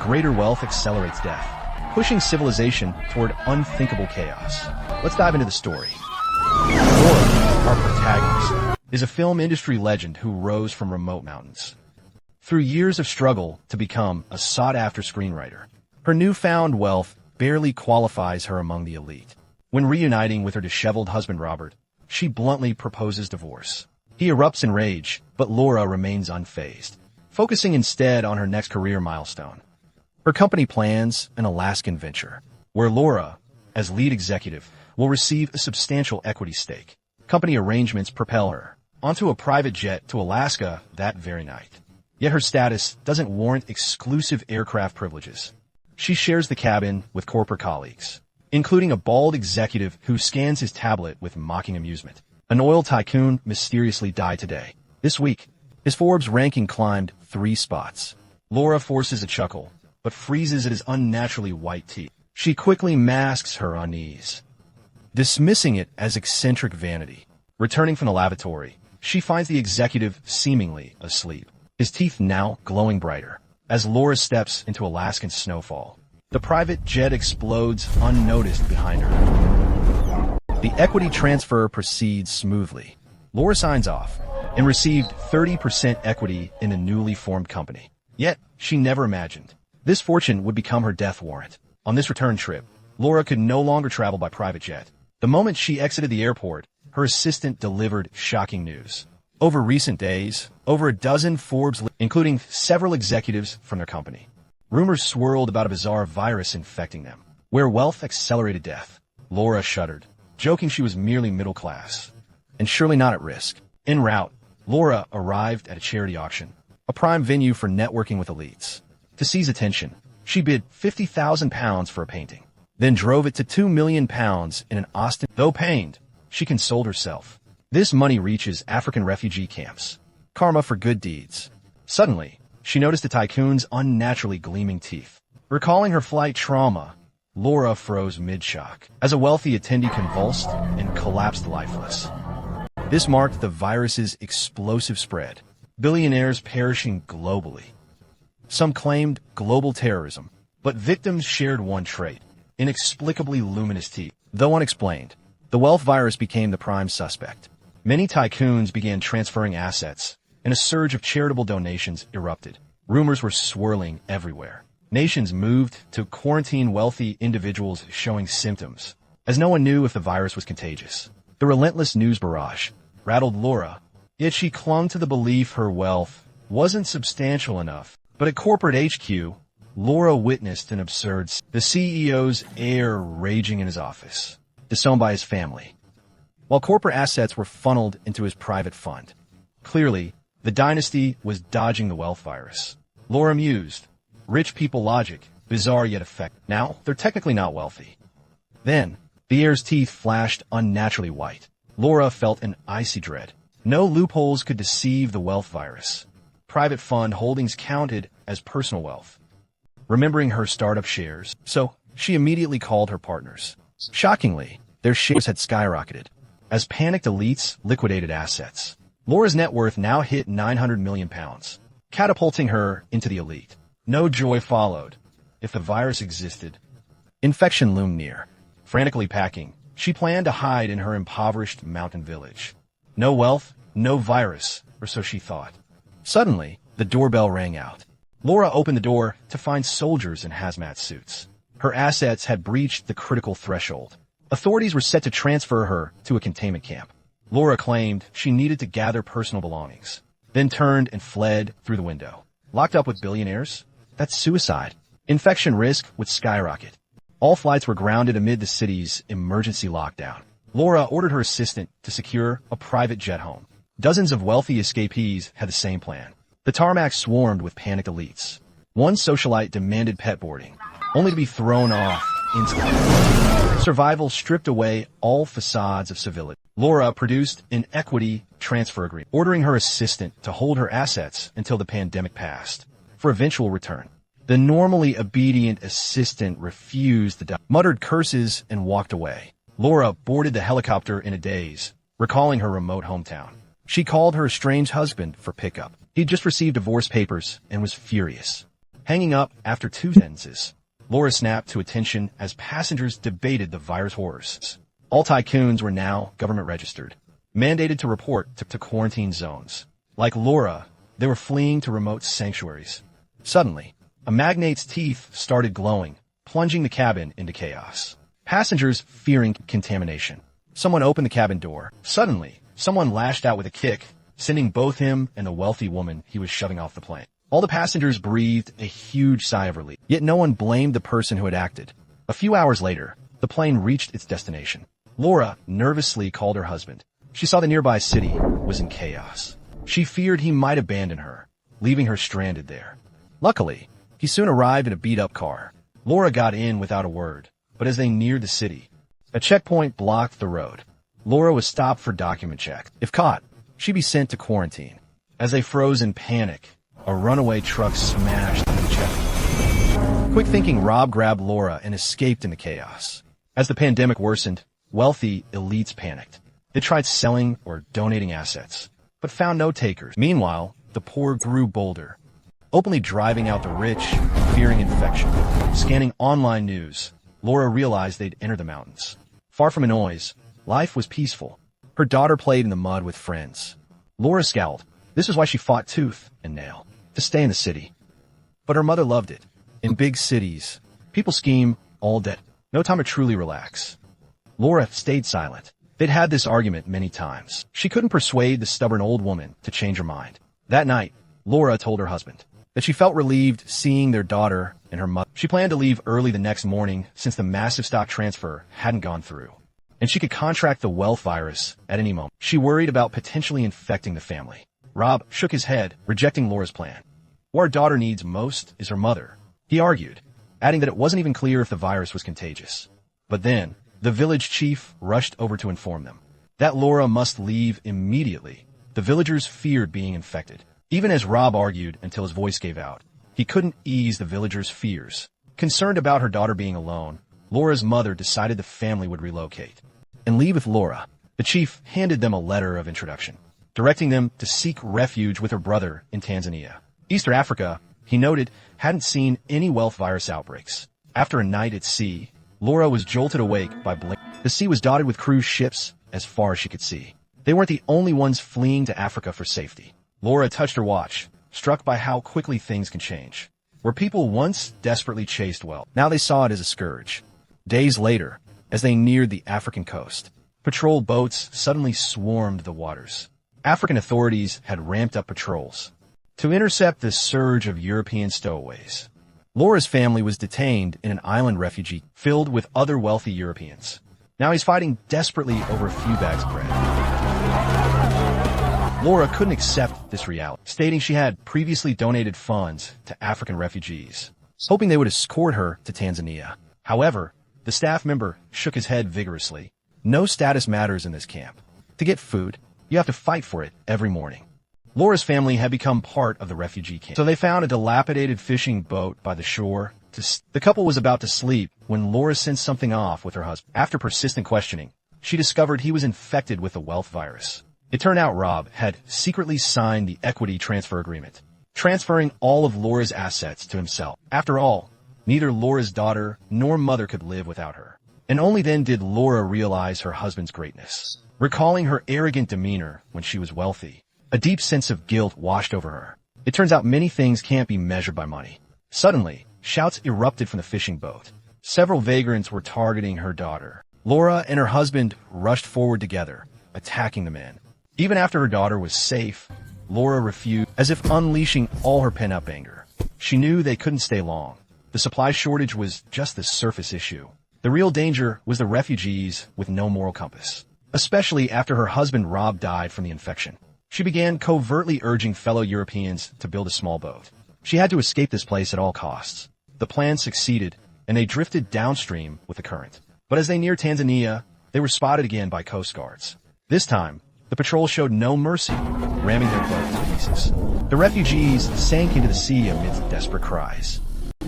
greater wealth accelerates death, pushing civilization toward unthinkable chaos. Let's dive into the story. Laura, our protagonist, is a film industry legend who rose from remote mountains. Through years of struggle to become a sought-after screenwriter, her newfound wealth barely qualifies her among the elite. When reuniting with her disheveled husband Robert, she bluntly proposes divorce. He erupts in rage, but Laura remains unfazed, focusing instead on her next career milestone. Her company plans an Alaskan venture, where Laura, as lead executive, will receive a substantial equity stake. Company arrangements propel her onto a private jet to Alaska that very night. Yet her status doesn't warrant exclusive aircraft privileges. She shares the cabin with corporate colleagues, including a bald executive who scans his tablet with mocking amusement. An oil tycoon mysteriously died today. This week, his Forbes ranking climbed 3 spots. Laura forces a chuckle, but freezes at his unnaturally white teeth. She quickly masks her unease, dismissing it as eccentric vanity. Returning from the lavatory, she finds the executive seemingly asleep, his teeth now glowing brighter. As Laura steps into Alaskan snowfall, the private jet explodes unnoticed behind her. The equity transfer proceeds smoothly. Laura signs off and received 30% equity in the newly formed company. Yet, she never imagined this fortune would become her death warrant. On this return trip, Laura could no longer travel by private jet. The moment she exited the airport, her assistant delivered shocking news. Over recent days, over a dozen Forbes, including several executives from their company, rumors swirled about a bizarre virus infecting them, where wealth accelerated death. Laura shuddered, joking she was merely middle class, and surely not at risk. En route, Laura arrived at a charity auction, a prime venue for networking with elites. To seize attention, she bid £50,000 for a painting, then drove it to £2 million in an Austin. Though pained, she consoled herself. This money reaches African refugee camps. Karma for good deeds. Suddenly, she noticed the tycoon's unnaturally gleaming teeth. Recalling her flight trauma, Laura froze mid-shock as a wealthy attendee convulsed and collapsed lifeless. This marked the virus's explosive spread, billionaires perishing globally. Some claimed global terrorism, but victims shared one trait: inexplicably luminous teeth. Though unexplained, the wealth virus became the prime suspect. Many tycoons began transferring assets, and a surge of charitable donations erupted. Rumors were swirling everywhere. Nations moved to quarantine wealthy individuals showing symptoms, as no one knew if the virus was contagious. The relentless news barrage rattled Laura, yet she clung to the belief her wealth wasn't substantial enough. But at corporate HQ, Laura witnessed an absurd the CEO's heir raging in his office, disowned by his family, while corporate assets were funneled into his private fund. Clearly, the dynasty was dodging the wealth virus. Laura mused, rich people logic, bizarre yet effective. Now, they're technically not wealthy. Then, the heir's teeth flashed unnaturally white. Laura felt an icy dread. No loopholes could deceive the wealth virus. Private fund holdings counted as personal wealth. Remembering her startup shares, so she immediately called her partners. Shockingly, their shares had skyrocketed as panicked elites liquidated assets. Laura's net worth now hit £900 million, catapulting her into the elite. No joy followed. If the virus existed, infection loomed near. Frantically packing, she planned to hide in her impoverished mountain village. No wealth, no virus, or so she thought. Suddenly, the doorbell rang out. Laura opened the door to find soldiers in hazmat suits. Her assets had breached the critical threshold. Authorities were set to transfer her to a containment camp. Laura claimed she needed to gather personal belongings, then turned and fled through the window. Locked up with billionaires? That's suicide. Infection risk would skyrocket. All flights were grounded amid the city's emergency lockdown. Laura ordered her assistant to secure a private jet home. Dozens of wealthy escapees had the same plan. The tarmac swarmed with panicked elites. One socialite demanded pet boarding, only to be thrown off instantly. Survival stripped away all facades of civility. Laura produced an equity transfer agreement, ordering her assistant to hold her assets until the pandemic passed, for eventual return. The normally obedient assistant refused the muttered curses and walked away. Laura boarded the helicopter in a daze, recalling her remote hometown. She called her estranged husband for pickup. He'd just received divorce papers and was furious. Hanging up after 2 sentences, Laura snapped to attention as passengers debated the virus horrors. All tycoons were now government registered, mandated to report to quarantine zones. Like Laura, they were fleeing to remote sanctuaries. Suddenly, a magnate's teeth started glowing, plunging the cabin into chaos. Passengers fearing contamination. Someone opened the cabin door. Suddenly, someone lashed out with a kick, sending both him and the wealthy woman he was shoving off the plane. All the passengers breathed a huge sigh of relief, yet no one blamed the person who had acted. A few hours later, the plane reached its destination. Laura nervously called her husband. She saw the nearby city was in chaos. She feared he might abandon her, leaving her stranded there. Luckily, he soon arrived in a beat-up car. Laura got in without a word, but as they neared the city, a checkpoint blocked the road. Laura was stopped for document check. If caught, she'd be sent to quarantine. As they froze in panic, a runaway truck smashed into the checkpoint. Quick thinking, Rob grabbed Laura and escaped in the chaos. As the pandemic worsened, wealthy elites panicked. They tried selling or donating assets, but found no takers. Meanwhile, the poor grew bolder, openly driving out the rich, fearing infection. Scanning online news, Laura realized they'd entered the mountains. Far from a noise, life was peaceful. Her daughter played in the mud with friends. Laura scowled. This is why she fought tooth and nail, to stay in the city. But her mother loved it. In big cities, people scheme all day. No time to truly relax. Laura stayed silent. They'd had this argument many times. She couldn't persuade the stubborn old woman to change her mind. That night, Laura told her husband that she felt relieved seeing their daughter and her mother. She planned to leave early the next morning since the massive stock transfer hadn't gone through, and she could contract the wealth virus at any moment. She worried about potentially infecting the family. Rob shook his head, rejecting Laura's plan. What our daughter needs most is her mother, he argued, adding that it wasn't even clear if the virus was contagious. But then, the village chief rushed over to inform them that Laura must leave immediately. The villagers feared being infected. Even as Rob argued until his voice gave out, he couldn't ease the villagers' fears. Concerned about her daughter being alone, Laura's mother decided the family would relocate and leave with Laura. The chief handed them a letter of introduction, directing them to seek refuge with her brother in Tanzania. East Africa, he noted, hadn't seen any wealth virus outbreaks. After a night at sea, Laura was jolted awake by blink. The sea was dotted with cruise ships as far as she could see. They weren't the only ones fleeing to Africa for safety. Laura touched her watch, struck by how quickly things can change. Where people once desperately chased wealth, now they saw it as a scourge. Days later, as they neared the African coast, patrol boats suddenly swarmed the waters. African authorities had ramped up patrols to intercept the surge of European stowaways. Laura's family was detained in an island refugee filled with other wealthy Europeans. Now he's fighting desperately over a few bags of bread. Laura couldn't accept this reality, stating she had previously donated funds to African refugees, hoping they would escort her to Tanzania. However, the staff member shook his head vigorously. No status matters in this camp. To get food, you have to fight for it every morning. Laura's family had become part of the refugee camp, so they found a dilapidated fishing boat by the shore. The couple was about to sleep when Laura sent something off with her husband. After persistent questioning, she discovered he was infected with the wealth virus. It turned out Rob had secretly signed the equity transfer agreement, transferring all of Laura's assets to himself. After all, neither Laura's daughter nor mother could live without her. And only then did Laura realize her husband's greatness. Recalling her arrogant demeanor when she was wealthy, a deep sense of guilt washed over her. It turns out many things can't be measured by money. Suddenly, shouts erupted from the fishing boat. Several vagrants were targeting her daughter. Laura and her husband rushed forward together, attacking the men. Even after her daughter was safe, Laura refused, as if unleashing all her pent-up anger. She knew they couldn't stay long. The supply shortage was just the surface issue. The real danger was the refugees with no moral compass, especially after her husband Rob died from the infection. She began covertly urging fellow Europeans to build a small boat. She had to escape this place at all costs. The plan succeeded, and they drifted downstream with the current. But as they neared Tanzania, they were spotted again by coast guards. This time, the patrol showed no mercy, ramming their boat to pieces. The refugees sank into the sea amidst desperate cries.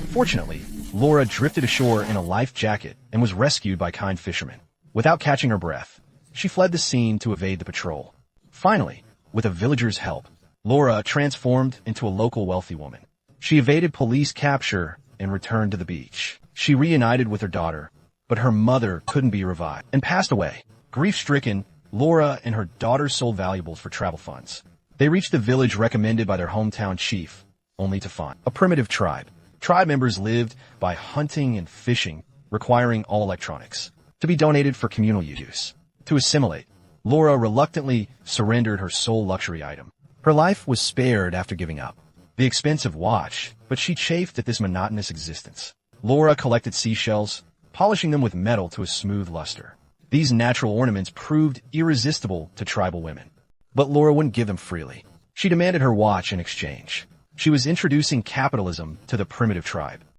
Fortunately, Laura drifted ashore in a life jacket and was rescued by kind fishermen. Without catching her breath, she fled the scene to evade the patrol. Finally, with a villager's help, Laura transformed into a local wealthy woman. She evaded police capture and returned to the beach. She reunited with her daughter, but her mother couldn't be revived and passed away. Grief-stricken, Laura and her daughter sold valuables for travel funds. They reached the village recommended by their hometown chief, only to find a primitive tribe. Tribe members lived by hunting and fishing, requiring all electronics to be donated for communal use. To assimilate, Laura reluctantly surrendered her sole luxury item. Her life was spared after giving up the expensive watch, but she chafed at this monotonous existence. Laura collected seashells, polishing them with metal to a smooth luster. These natural ornaments proved irresistible to tribal women. But Laura wouldn't give them freely. She demanded her watch in exchange. She was introducing capitalism to the primitive tribe.